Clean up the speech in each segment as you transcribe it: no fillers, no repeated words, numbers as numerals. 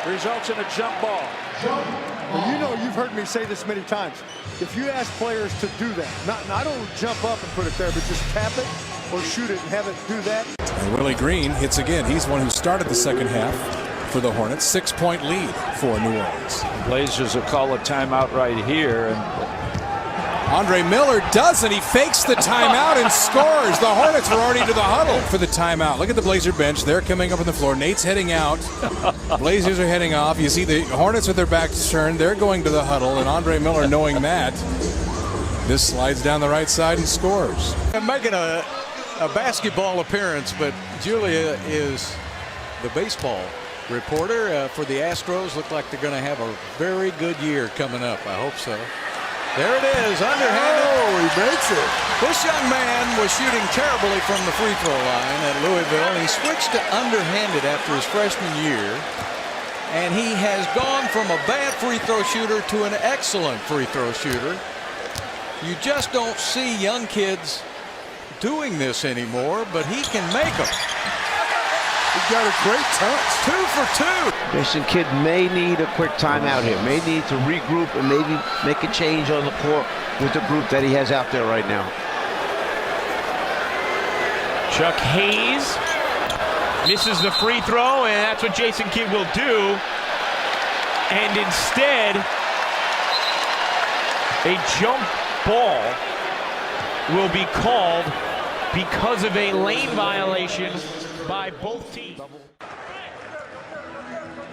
results in a jump ball. Well, you know, you've heard me say this many times. If you ask players to do that, not only jump up and put it there, but just tap it or shoot it and have it do that. And Willie Green hits again. He's the one who started the second half for the Hornets. 6-point lead for New Orleans. The Blazers will call a timeout right here. And Andre Miller doesn't. He fakes the timeout and scores. The Hornets were already to the huddle for the timeout. Look at the Blazer bench. They're coming up on the floor. Nate's heading out. Blazers are heading off. You see the Hornets with their backs turned. They're going to the huddle. And Andre Miller, knowing that, this slides down the right side and scores. I'm making a basketball appearance, but Julia is the baseball reporter for the Astros. Look like they're going to have a very good year coming up. I hope so. There it is, underhanded. Oh, he makes it. This young man was shooting terribly from the free throw line at Louisville, and he switched to underhanded after his freshman year. And he has gone from a bad free throw shooter to an excellent free throw shooter. You just don't see young kids doing this anymore, but he can make them. He's got a great touch. 2 for 2. Jason Kidd may need a quick timeout here, may need to regroup and maybe make a change on the court with the group that he has out there right now. Chuck Hayes misses the free throw, and that's what Jason Kidd will do. And instead, a jump ball will be called because of a lane violation by both teams.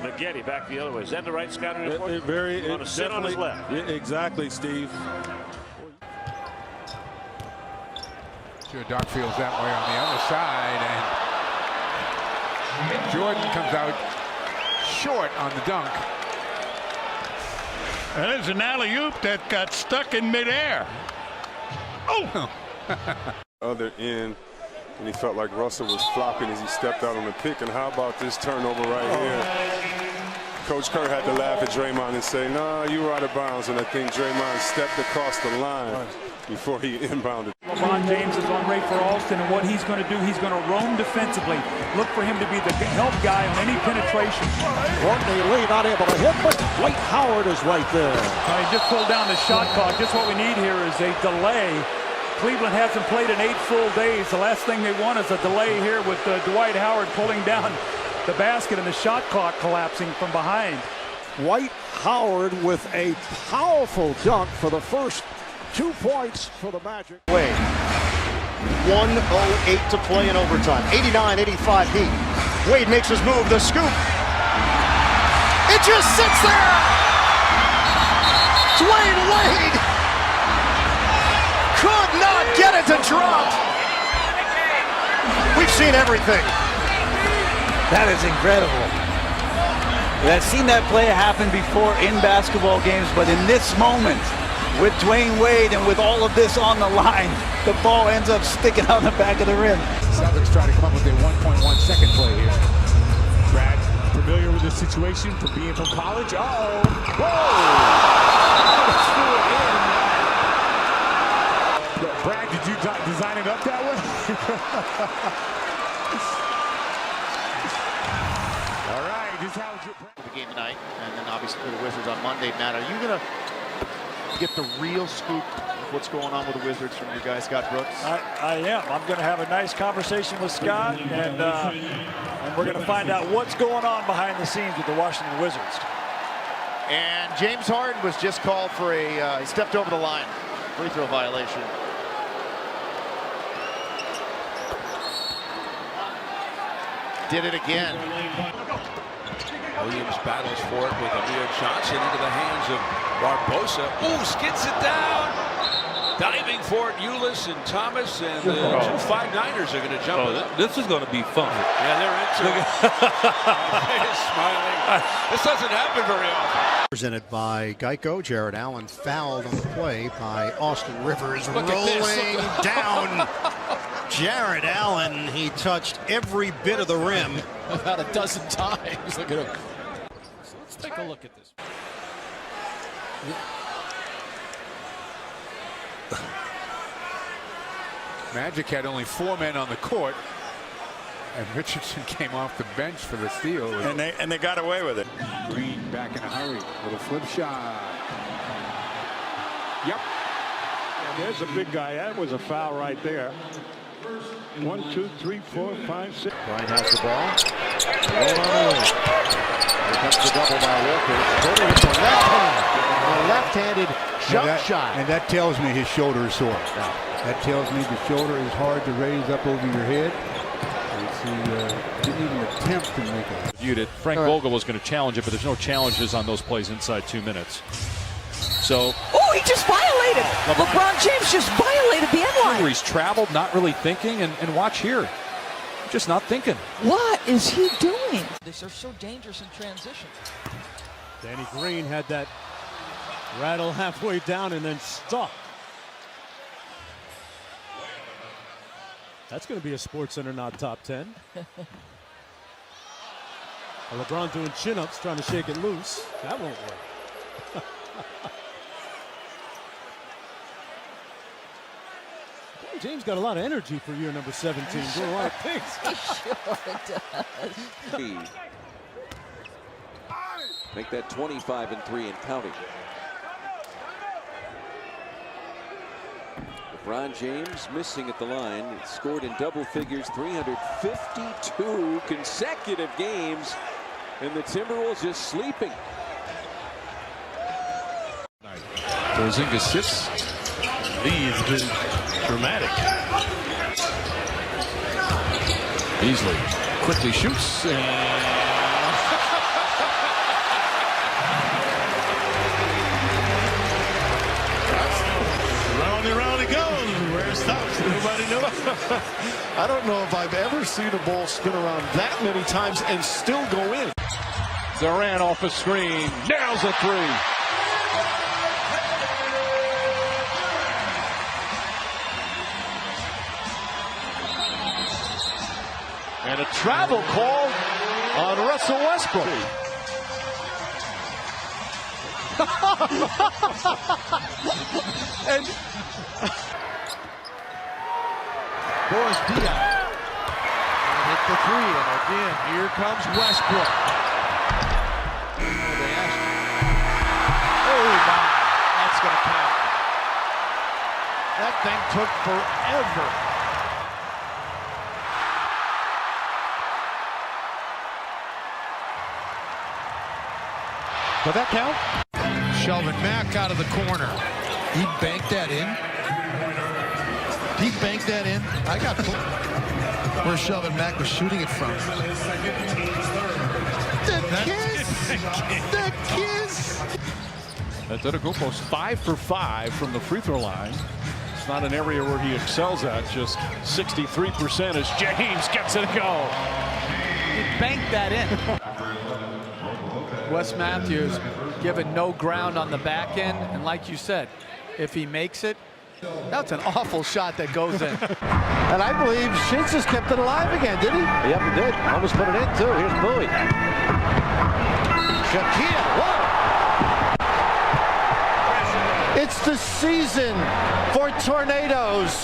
McGetty back the other way. Is that the right scouting report? On a sit on his left. Exactly, Steve. Sure, Darkfield's that way on the other side, and Jordan comes out short on the dunk. And there's an alley-oop that got stuck in midair. Oh! Other end, and he felt like Russell was flopping as he stepped out on the pick. And how about this turnover right here? Coach Kerr had to laugh at Draymond and say, "No, you were out of bounds." And I think Draymond stepped across the line before he inbounded. LeBron James is on Ray for Alston, and what he's going to do, he's going to roam defensively. Look for him to be the help guy on any penetration. Courtney Lee not able to hit, but Dwight Howard is right there. He just pulled down the shot clock. Just what we need here is a delay. Cleveland hasn't played in 8 full days. The last thing they want is a delay here with Dwight Howard pulling down the basket and the shot clock collapsing from behind. Dwight Howard with a powerful dunk for the first 2 points for the Magic. 1:08 to play in overtime. 89-85 Heat. Wade makes his move, the scoop. It just sits there. Dwayne Wade could not get it to drop. We've seen everything. That is incredible. I've seen that play happen before in basketball games, but in this moment, with Dwayne Wade and with all of this on the line, the ball ends up sticking out the back of the rim. Celtics try to come up with their 1.1 second play here. Brad, familiar with the situation from being from college? Uh-oh. Whoa! Brad, did you design it up that way? All right, this is how the game tonight, and then obviously for the Wizards on Monday. Matt, are you going to get the real scoop of what's going on with the Wizards from your guy, Scott Brooks? I am. I'm going to have a nice conversation with Scott, and we're going to find out what's going on behind the scenes with the Washington Wizards. And James Harden was just called for he stepped over the line. Free throw violation. Did it again. Williams battles for it with Amir Johnson into the hands of Barbosa. Ooh, skids it down. Diving for it, Ulis and Thomas, and the 2 5'9"ers are going to jump with it. This is going to be fun. Yeah, they're into it. He's smiling. This doesn't happen very often. Presented by Geico. Jared Allen fouled on the play by Austin Rivers. Look rolling down. Jared Allen, he touched every bit of the rim about a dozen times. Look at him. So let's take a look at this. Magic had only 4 men on the court. And Richardson came off the bench for the steal. And they got away with it. Green back in a hurry. Little flip shot. Yep. There's a big guy. That was a foul right there. 1, 2, 3, 4, 5, 6. Bryant has the ball. Roll on away. Here comes the double by Walker. Totally hits the left hand. A left-handed jump shot. And that tells me his shoulder is sore. That tells me the shoulder is hard to raise up over your head. He didn't even attempt to make it. Viewed it. Frank Vogel was going to challenge it, but there's no challenges on those plays inside 2 minutes. So. Oh, he just violated. LeBron James just violated the end line. He's traveled, not really thinking, and watch here. Just not thinking. What is he doing? They're so dangerous in transition. Danny Green had that rattle halfway down and then stuck. That's going to be a SportsCenter not top 10. LeBron doing chin-ups, trying to shake it loose. That won't work. James got a lot of energy for year number 17. Doing a lot of things. He sure does. Make that 25 and 3 and counting. LeBron James missing at the line. Scored in double figures, 352 consecutive games, and the Timberwolves just sleeping. Porzingis sits. Lee's been dramatic. Beasley quickly shoots and round he goes. Where it stops, nobody knows. I don't know if I've ever seen a ball spin around that many times and still go in. Durant off a screen, nails a three. And a travel call on Russell Westbrook. And Boris Diaw hit the three, and again, here comes Westbrook. Oh my, that's going to count. That thing took forever. Did that count? Shelvin Mack out of the corner. He banked that in. He banked that in. I got where Shelvin Mack was shooting it from. The kiss! The kiss! Antetokounmpo's 5 for 5 from the free throw line. It's not an area where he excels at, just 63% as James gets it to go. He banked that in. Wes Matthews given no ground on the back end, and like you said, if he makes it, that's an awful shot that goes in. And I believe Shintz has kept it alive again, did he? Yep, he did. Almost put it in, too. Here's Bowie. Shaquille, whoa! It's the season for tornadoes.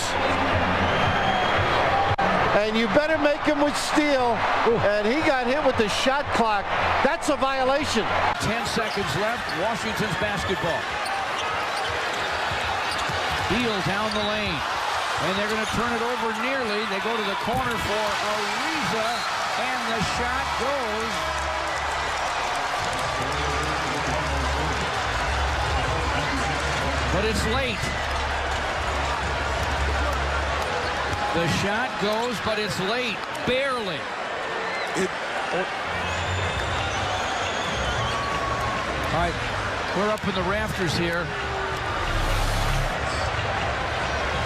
And you better make him with steel. And he got hit with the shot clock. That's a violation. 10 seconds left. Washington's basketball. Beal down the lane. And they're going to turn it over nearly. They go to the corner for Ariza. And the shot goes. But it's late. The shot goes, but it's late. Barely. All right, we're up in the rafters here.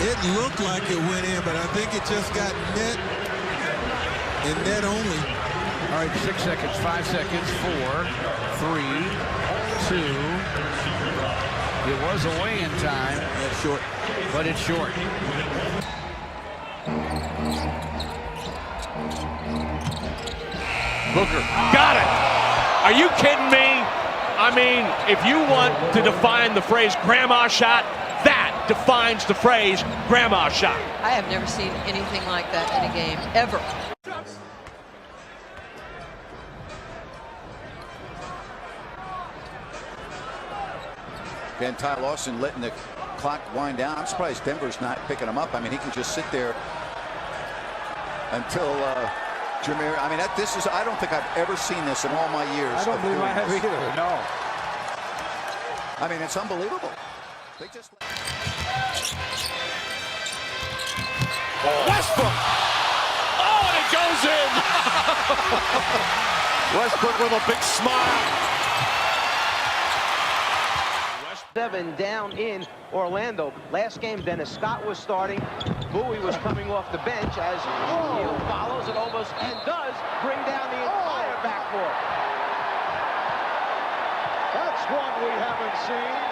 It looked like it went in, but I think it just got net and net only. All right, 6 seconds, 5 seconds, 4, 3, 2. It was away in time. That's short. But it's short. Booker got it. Are you kidding me? I mean, if you want to define the phrase grandma shot, that defines the phrase grandma shot. I have never seen anything like that in a game, ever. And Ty Lawson letting the clock wind down. I'm surprised Denver's not picking him up. I mean, he can just sit there until Jameer. I mean, I don't think I've ever seen this in all my years. I don't believe I have either. No. I mean, it's unbelievable. They just. Westbrook. Oh, and it goes in. Westbrook with a big smile. 7 down in Orlando. Last game, Dennis Scott was starting. Bowie was coming off the bench as Hill follows and almost and does bring down the entire backcourt. That's one we haven't seen.